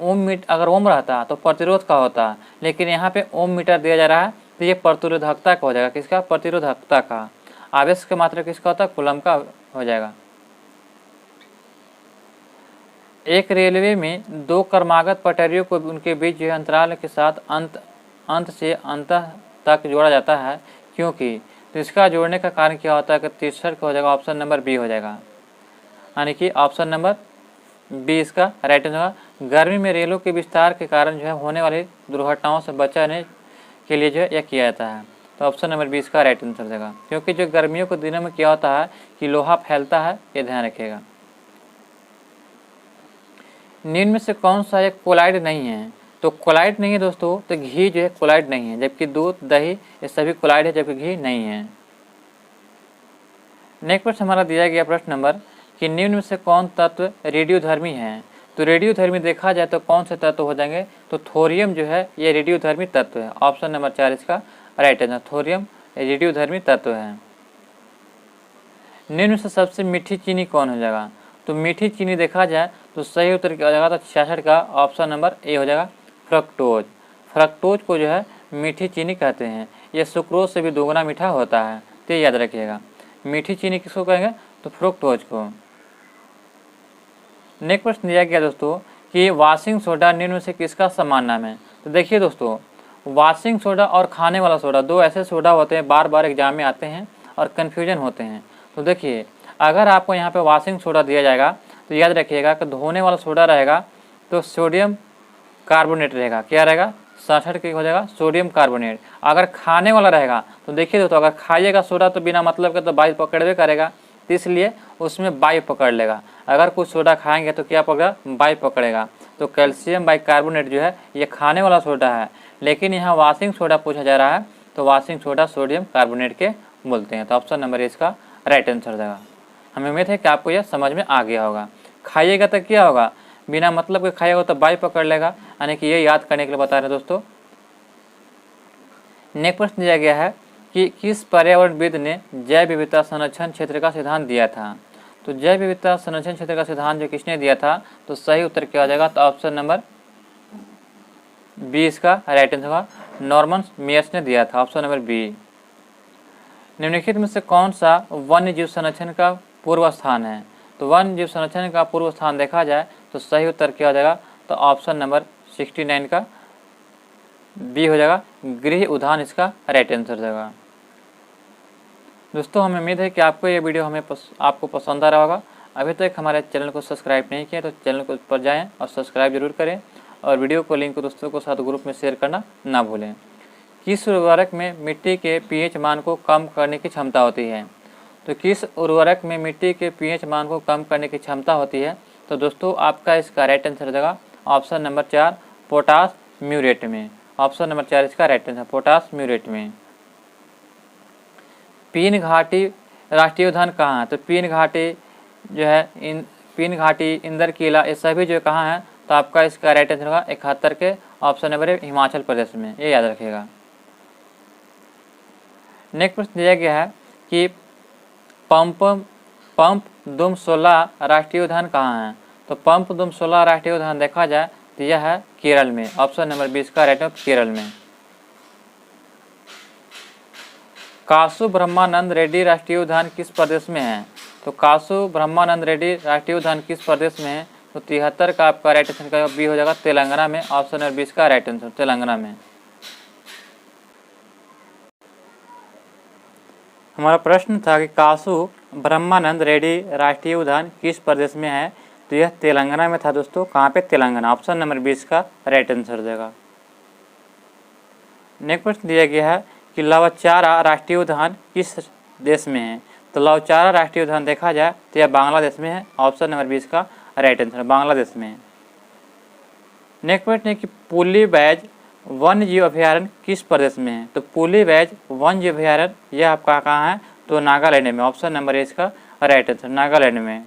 ओम रहता तो प्रतिरोध का होता, लेकिन यहाँ पे ओम मीटर दिया जा रहा है तो ये प्रतिरोधकता का हो जाएगा। किसका? प्रतिरोधकता का। आवेश का मात्रक किसका होता है? कूलम का हो जाएगा। एक रेलवे में दो क्रमागत पटरियों को उनके बीच जो अंतराल के साथ अंत से अंत तक जोड़ा जाता है, क्योंकि तो इसका जोड़ने का कारण क्या होता है कि तीसरा का हो जाएगा। ऑप्शन नंबर बी हो जाएगा, यानी कि ऑप्शन नंबर बी इसका राइट आंसर होगा। गर्मी में रेलों के विस्तार के कारण जो है होने वाली दुर्घटनाओं से बचाने के लिए जो है यह किया जाता है। तो ऑप्शन नंबर 20 का राइट आंसर देगा, क्योंकि जो गर्मियों के दिनों में क्या होता है कि लोहा फैलता है, ये ध्यान रखिएगा। निम्न में से कौन सा एक कोलाइड नहीं है? तो कोलाइड नहीं है दोस्तों, तो घी जो है कोलाइड नहीं है, जबकि दूध, दही ये सभी कोलाइड है, जबकि घी नहीं है। नेक्स्ट प्रश्न हमारा दिया गया प्रश्न नंबर कि निम्न में से कौन तत्व रेडियोधर्मी है? तो रेडियोधर्मी देखा जाए तो कौन से तत्व हो जाएंगे? तो थोरियम जो है ये रेडियोधर्मी तत्व है। ऑप्शन नंबर 4 इसका राइट आंसर, थोरियम रेडियोधर्मी तत्व है। निम्न में से सबसे मीठी चीनी कौन हो जाएगा? तो मीठी चीनी देखा जाए तो सही उत्तर क्या हो जाएगा? तो 66 का ऑप्शन नंबर ए हो जाएगा, फ्रक्टोज। फ्रक्टोज को जो है मीठी चीनी कहते हैं। यह सुक्रोज से भी दोगुना मीठा होता है, तो याद रखिएगा। मीठी चीनी किसको कहेंगे? तो फ्रुक्टोज को। नेक्स्ट प्रश्न दिया गया दोस्तों कि वाशिंग सोडा निम्न में से किसका समान नाम है? तो देखिए दोस्तों, वाशिंग सोडा और खाने वाला सोडा दो ऐसे सोडा होते हैं, बार बार एग्जाम में आते हैं और कन्फ्यूजन होते हैं। तो देखिए, अगर आपको यहाँ पे वाशिंग सोडा दिया जाएगा तो याद रखिएगा कि धोने वाला सोडा रहेगा तो सोडियम कार्बोनेट रहेगा। क्या रहेगा? 67 की हो जाएगा सोडियम कार्बोनेट। अगर खाने वाला रहेगा तो देखिए दोस्तों, अगर खाइएगा सोडा तो बिना मतलब के तो वायु पकड़वे करेगा, तो इसलिए उसमें वायु पकड़ लेगा। अगर कुछ सोडा खाएंगे तो क्या पकड़ेगा? वायु पकड़ेगा। तो कैल्शियम बाइकार्बोनेट जो है ये खाने वाला सोडा है, लेकिन यहाँ वाशिंग सोडा पूछा जा रहा है तो वाशिंग सोडा सोडियम कार्बोनेट के बोलते हैं। तो ऑप्शन नंबर इसका राइट आंसर देगा। हमें उम्मीद है कि आपको यह समझ में आ गया होगा। खाइएगा तो क्या होगा? बिना मतलब के खाइएगा तो वायु पकड़ लेगा, यानी कि ये याद करने के लिए बता रहे हैं दोस्तों। नेक्स्ट प्रश्न दिया गया है कि किस पर्यावरणविद ने जैव विविधता संरक्षण क्षेत्र का सिद्धांत दिया था? तो जैव विविधता संरक्षण क्षेत्र का सिद्धांत जो किसने दिया था? तो सही उत्तर क्या हो जाएगा? तो ऑप्शन नंबर 20 का राइट आंसर होगा, नॉर्मन मेयर्स ने दिया था। Option number B. निम्नलिखित में से कौन सा वन्य जीव संरक्षण का पूर्व स्थान है? तो वन्य जीव संरक्षण का पूर्व स्थान देखा जाए तो सही उत्तर क्या हो जाएगा? तो ऑप्शन नंबर 69 का बी हो जाएगा, गृह उद्यान इसका राइट आंसर हो जाएगा। दोस्तों, हमें उम्मीद है कि आपको ये वीडियो आपको पसंद आ रहा होगा। अभी तक हमारे चैनल को सब्सक्राइब नहीं किया तो चैनल को पर जाएं और सब्सक्राइब जरूर करें, और वीडियो को लिंक को दोस्तों को साथ ग्रुप में शेयर करना ना भूलें। किस उर्वरक में मिट्टी के पीएच मान को कम करने की क्षमता होती है? तो किस उर्वरक में मिट्टी के पीएच मान को कम करने की क्षमता होती है? तो दोस्तों आपका इसका राइट आंसर हो जाएगा ऑप्शन नंबर 4, पोटास म्यूरेट में। ऑप्शन नंबर 4 इसका राइट आंसर, पोटास म्यूरेट में। पीन घाटी राष्ट्रीय उद्यान कहाँ है? तो पीन घाटी जो है पीन घाटी, इंदर किला, ये सभी जो कहाँ है? तो आपका इसका राइट आंसर होगा 71 के ऑप्शन नंबर हिमाचल प्रदेश में, ये याद रखिएगा। नेक्स्ट प्रश्न दिया गया है कि पंप दुम 16 राष्ट्रीय उद्यान कहाँ है? तो पंप दुम 16 राष्ट्रीय उद्यान देखा जाए तो यह है केरल में। ऑप्शन नंबर 20 का राइट आंसर, केरल में। कासु ब्रह्मानंद रेड्डी राष्ट्रीय उद्यान किस प्रदेश में है? तो कासु ब्रह्मानंद रेड्डी राष्ट्रीय उद्यान किस प्रदेश में है? तो 73 का आपका राइट आंसर का बी हो जाएगा, तेलंगाना में। ऑप्शन नंबर 20 का राइट आंसर, तेलंगाना में। हमारा प्रश्न था कि कासु ब्रह्मानंद रेड्डी राष्ट्रीय उद्यान किस प्रदेश में है? तो यह तेलंगाना में था दोस्तों। कहाँ पे? तेलंगाना। ऑप्शन नंबर 20 का राइट आंसर देगा। नेक्स्ट प्रश्न दिया गया है कि लवचारा राष्ट्रीय उद्यान किस देश में है। तो लवचारा राष्ट्रीय उद्यान देखा जाए तो यह बांग्लादेश में है। ऑप्शन नंबर 20 का राइट आंसर बांग्लादेश में है। नेक्स्ट प्रश्न है कि पुली बैज वन्य जीव अभ्यारण्य किस प्रदेश में है। तो पुली बैज वन्य जीव अभ्यारण्य यह आपका कहाँ है। तो नागालैंड में। ऑप्शन नंबर ए इसका राइट आंसर नागालैंड में।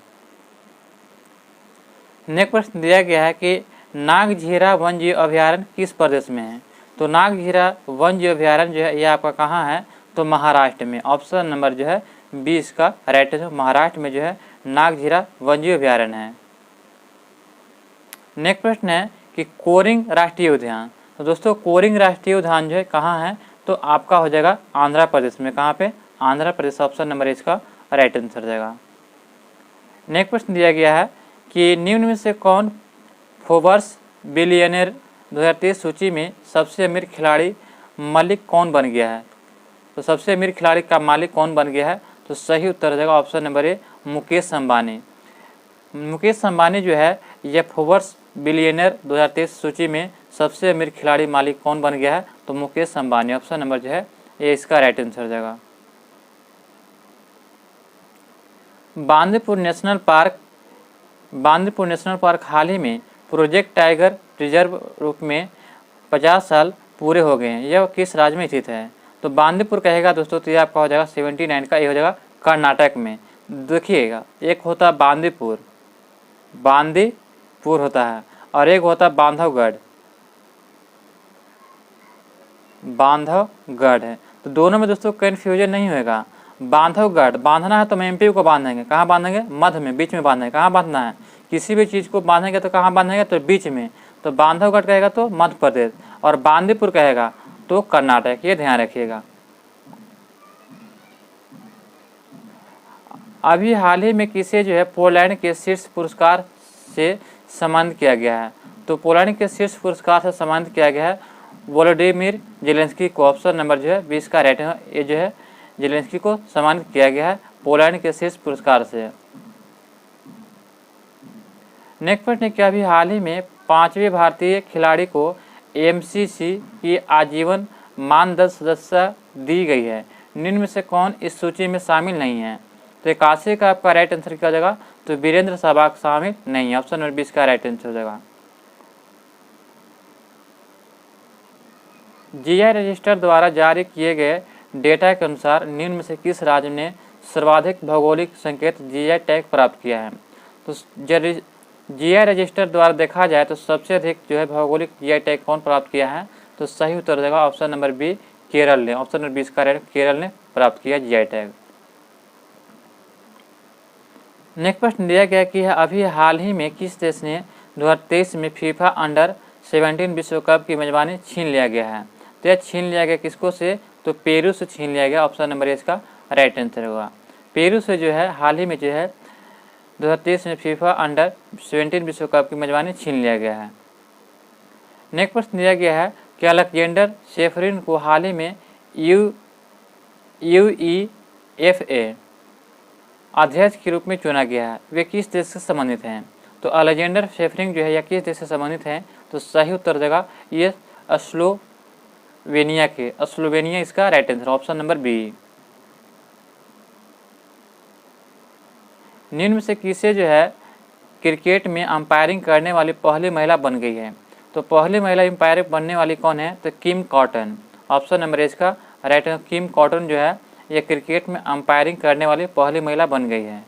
नेक्स्ट प्रश्न दिया गया है कि नागझीरा वन्य जीव अभ्यारण्य किस प्रदेश में है। तो नागझीरा वन्य जीव अभ्यारण्य जो है यह आपका कहाँ है। तो महाराष्ट्र में। ऑप्शन नंबर जो है 20 का राइट आंसर महाराष्ट्र में जो है नागझीरा वन्य जीव अभ्यारण्य है। नेक्स्ट प्रश्न है कि कोरिंग राष्ट्रीय उद्यान। तो दोस्तों कोरिंग राष्ट्रीय उद्यान जो है कहाँ है। तो आपका हो जाएगा आंध्र प्रदेश में। कहाँ पे। आंध्र प्रदेश। ऑप्शन नंबर इसका राइट आंसर हो जाएगा। नेक्स्ट प्रश्न दिया गया है कि निम्न में से कौन फोर्ब्स बिलियनियर 2023 सूची में सबसे अमीर खिलाड़ी मालिक कौन बन गया है। तो सबसे अमीर खिलाड़ी का मालिक कौन बन गया है। तो सही उत्तर हो जाएगा option number A Mukesh Ambani. Mukesh Ambani जो है यह फोर्ब्स बिलियनियर 2023 सूची में सबसे अमीर खिलाड़ी मालिक कौन बन गया है। तो मुकेश अंबानी। ऑप्शन नंबर जो है ये इसका राइट आंसर हो जाएगा। बांदीपुर नेशनल पार्क हाल ही में प्रोजेक्ट टाइगर रिजर्व रूप में 50 साल पूरे हो गए हैं। यह किस राज्य में स्थित है। तो बांदीपुर कहेगा दोस्तों तो ये आपका हो जाएगा 79 का। ये हो जाएगा कर्नाटक में। देखिएगा एक होता है बांदीपुर होता है और एक होता है बांधवगढ़ है। तो दोनों में दोस्तों कन्फ्यूजन नहीं होएगा। बांधवगढ़ बांधना है तो हम एमपी को बांधेंगे। कहाँ बांधेंगे। मध्य में बीच में बांधेंगे। कहाँ बांधना है। किसी भी चीज़ को बांधेंगे तो कहाँ बांधेंगे। तो बीच में। तो बांधवगढ़ कहेगा तो मध्य प्रदेश और बांदीपुर कहेगा तो कर्नाटक। ये ध्यान रखिएगा। अभी हाल ही में किसे जो है पोलैंड के शीर्ष पुरस्कार से सम्मानित किया गया है। तो पोलैंड के शीर्ष पुरस्कार से सम्मानित किया गया है वोलोडिमिर जेलेंस्की को। ऑप्शन नंबर जो है 20 का राइट है। ये जो है जेलेंस्की को सम्मानित किया गया है पोलैंड के शीर्ष पुरस्कार से। नेक्स्ट प्रश्न क्या अभी हाल ही में 5वें भारतीय खिलाड़ी को एमसीसी की आजीवन मानदंड सदस्यता दी गई है। निम्न में से कौन इस सूची में शामिल नहीं है। तो 81 का आपका राइट आंसर क्या हो जाएगा। तो वीरेंद्र सहवाग शामिल नहीं है। ऑप्शन नंबर 20 का राइट आंसर हो जाएगा। जीआई रजिस्टर द्वारा जारी किए गए डेटा के अनुसार निम्न में से किस राज्य ने सर्वाधिक भौगोलिक संकेत जीआई टैग प्राप्त किया है। तो जीआई रजिस्टर द्वारा देखा जाए तो सबसे अधिक जो है भौगोलिक जीआई टैग कौन प्राप्त किया है। तो सही उत्तर हो जाएगा ऑप्शन नंबर बी केरल ने। ऑप्शन नंबर 20 का राइट केरल ने प्राप्त किया जीआई टैग। नेक्स्ट प्रश्न दिया गया कि अभी हाल ही में किस देश ने 2023 में फीफा अंडर-17 विश्व कप की मेजबानी छीन लिया गया है। तो यह छीन लिया गया किसको से। तो पेरू से छीन लिया गया। ऑप्शन नंबर इसका राइट आंसर होगा। पेरू से जो है हाल ही में जो है 2023 में फीफा अंडर-17 विश्व कप की मेजबानी छीन लिया गया है। नेक्स्ट प्रश्न दिया गया है कि अलेक्जेंडर शेफरिन को हाल ही में यूईएफए अध्यक्ष के रूप में चुना गया है। वे किस देश से संबंधित हैं। तो अलेक्जेंडर शेफरिन जो है यह किस देश से संबंधित हैं। तो सही उत्तर देगा ये स्लोवेनिया इसका right answer. Option number B. निम्न में से किसे जो है क्रिकेट में अंपायरिंग करने वाली पहली महिला बन गई है। तो पहली महिला अंपायर बनने वाली कौन है। तो किम कॉटन। ऑप्शन नंबर इसका राइट आंसर किम कॉटन जो है यह क्रिकेट में अंपायरिंग करने वाली पहली महिला बन गई है।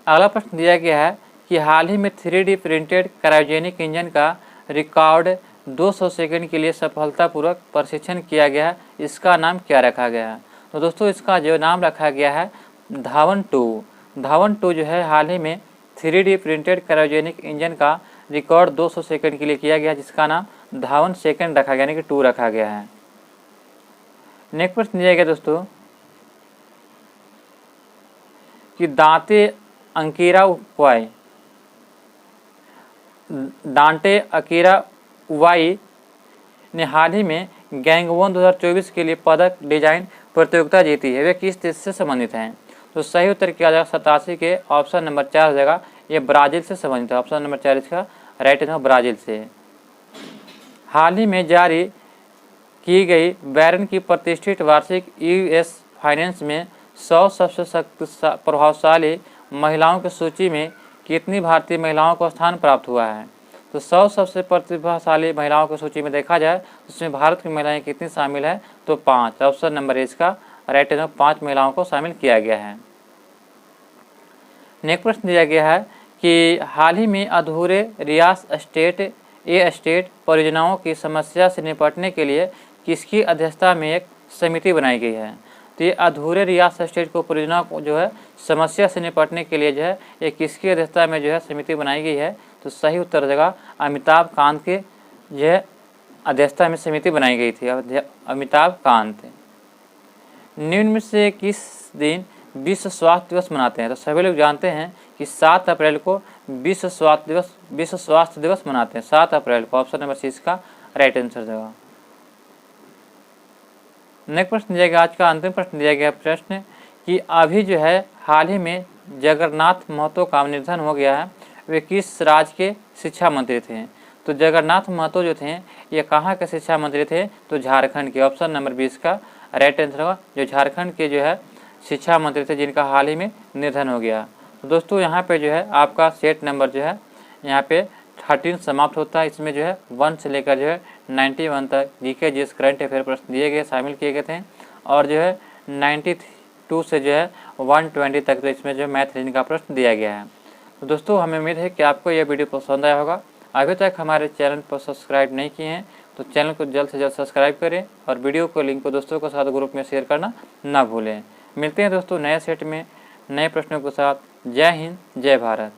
अगला प्रश्न दिया गया है कि हाल ही में 3D प्रिंटेड क्रायोजेनिक इंजन का रिकॉर्ड 200 सेकंड के लिए सफलतापूर्वक प्रशिक्षण किया गया है। इसका नाम क्या रखा गया है। तो दोस्तों इसका जो नाम रखा गया है धावन 2 जो है हाल ही में 3D प्रिंटेड क्रायोजेनिक इंजन का रिकॉर्ड 200 सेकंड के लिए किया गया जिसका नाम धावन सेकंड रखा गया यानी कि 2 रखा गया है। नेक्स्ट प्रश्न दिया गया दोस्तों कि डांटे अकीरा उवाई ने हाल ही में गैंगवॉन 2024 के लिए पदक डिजाइन प्रतियोगिता जीती है। वे किस देश से संबंधित हैं। तो सही उत्तर किया जाएगा 87 के ऑप्शन नंबर 4 हो जाएगा। ये ब्राज़ील से संबंधित है। ऑप्शन नंबर 4 इसका राइट है ब्राज़ील से। हाल ही में जारी की गई बैरन की प्रतिष्ठित वार्षिक यूएस फाइनेंस में 100 सबसे प्रभावशाली महिलाओं की सूची में कितनी भारतीय महिलाओं को स्थान प्राप्त हुआ है। तो 100 सबसे प्रतिभाशाली महिलाओं की सूची में देखा जाए उसमें भारत की महिलाएं कितनी शामिल है, तो 5। ऑप्शन नंबर इसका राइट आंसर 5 महिलाओं को शामिल किया गया है। नेक्स्ट प्रश्न दिया गया है कि हाल ही में अधूरे रियास एस्टेट परियोजनाओं की समस्या से निपटने के लिए किसकी अध्यक्षता में एक समिति बनाई गई है। तो ये अधूरे रियास एस्टेट को परियोजना को जो है समस्या से निपटने के लिए जो है ये किसकी अध्यक्षता में जो है समिति बनाई गई है। तो सही उत्तर देगा अमिताभ कांत के जो है अध्यक्षता में समिति बनाई गई थी, अमिताभ कांत। निम्न में से किस दिन विश्व स्वास्थ्य दिवस मनाते हैं। तो सभी लोग जानते हैं कि 7 अप्रैल को विश्व स्वास्थ्य दिवस मनाते हैं, 7 अप्रैल को। ऑप्शन नंबर सी इसका राइट आंसर देगा। नेक्स्ट प्रश्न दिया गया, आज का अंतिम प्रश्न दिया गया प्रश्न कि अभी जो है हाल ही में जगन्नाथ महतो का निधन हो गया है, वे किस राज्य के शिक्षा मंत्री थे। तो जगन्नाथ महतो जो थे ये कहाँ के शिक्षा मंत्री थे, तो झारखंड के। ऑप्शन नंबर 20 का राइट आंसर होगा, जो झारखंड के जो है शिक्षा मंत्री थे जिनका हाल ही में निधन हो गया। तो दोस्तों यहाँ पे जो है आपका सेट नंबर जो है यहाँ पे 13 समाप्त होता है। इसमें जो है 1 से लेकर जो है 91 तक जीके जिस करंट अफेयर प्रश्न दिए गए शामिल किए गए थे, और जो है 92 से जो है 120 तक तो इसमें जो है मैथ रीजनिंग का प्रश्न दिया गया है। तो दोस्तों हमें उम्मीद है कि आपको यह वीडियो पसंद आया होगा। अभी तक हमारे चैनल पर सब्सक्राइब नहीं किए हैं तो चैनल को जल्द से जल्द सब्सक्राइब करें और वीडियो को लिंक को दोस्तों के साथ ग्रुप में शेयर करना ना भूलें। मिलते हैं दोस्तों नए सेट में नए प्रश्नों के साथ। जय हिंद, जय भारत।